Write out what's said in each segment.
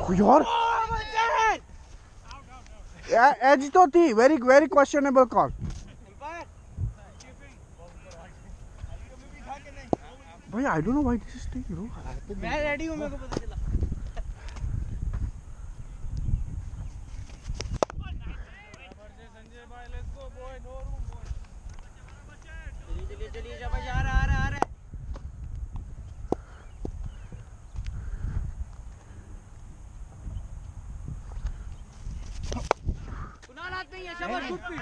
यार एज तो थी वेरी वेरी क्वेश्चनेबल कॉल भाई I don't know why this is taking no मैं रेडी हूं मेरे को पता चला संजय भाई let's go boy no room boy चलिए शाबाश आ रहा कुनाल हाथ में ही है शाबाश गुड पी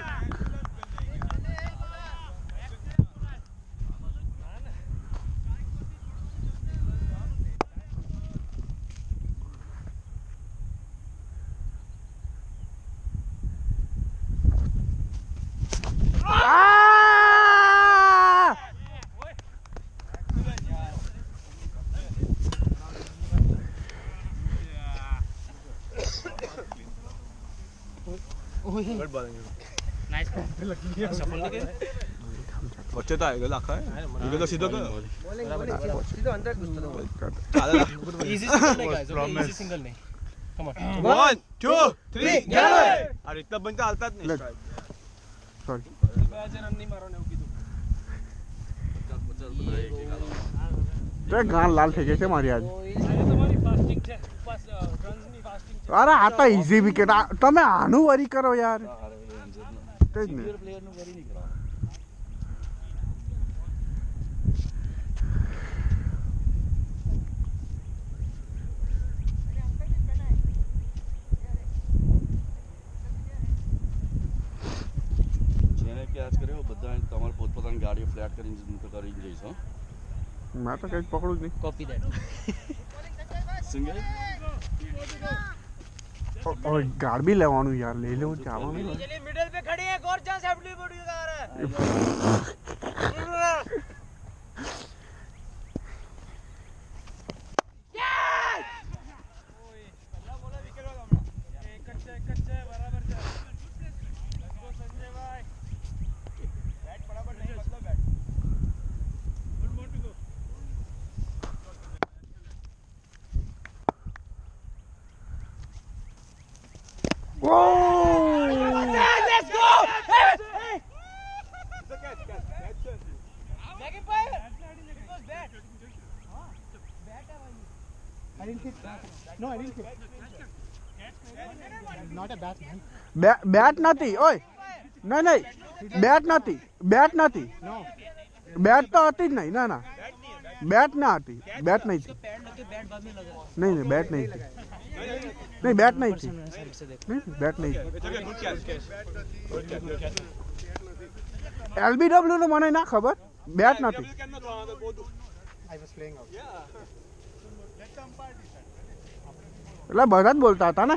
बच्चे तो आएगा लाखा है ये तो सीधा सीधा अंदर घुसता इजी सिंगल नहीं गाइस ओके इजी सिंगल नहीं कम ऑन 1 2 3 अरे इतना बंदा हालतात नाही सॉरी बाजे रन नहीं मारो ने कीधું તે ગાન લાલ થઈ ગઈ છે મારી આજ તમારી ફાસ્ટિંગ છે ઉપવાસ રન્સ ની ફાસ્ટિંગ છે અરે આ તો ઈઝી વિકેટ તમે આનું વરી કરો યાર તે જ ને પ્લેયર નું વરી નહીં કરાવ જેને કે આજ કર્યો બધા તમાર પોતપોતાની ગાડીઓ ફ્લેટ કરીને જઈશ હો मैं तो कहीं पकड़ू नहीं कॉपी दैट सिंगल और गाड़ भी लेवानू यार ले लो चावल चलिए मिडिल पे खड़ी है एक और चांस एफडी बॉडी का आ रहा है यस ओए पहला बोला विकेट वाला हमारा एक कच्चा बराबर जा लेट्स गो संजय भाई बैट बराबर नहीं मतलब bat good morning to go Let's go! Hey! Catch. Back in fire! It was bat. Bat I didn't hit. No, I didn't hit. Not a bat, man. બેટ નથી ઓય નહીં બેટ નથી No. બેટ તો હતી જ નહીં ના બેટ ના હતી બેટ નહીં હતી નહીં બેટ નહીં હતી नहीं बैट नहीं थी नहीं बैट नहीं एलबीडब्ल्यू नो મને ના ખબર બેટ નથી I was playing out. એટલે બધા જ બોલતા હતા ને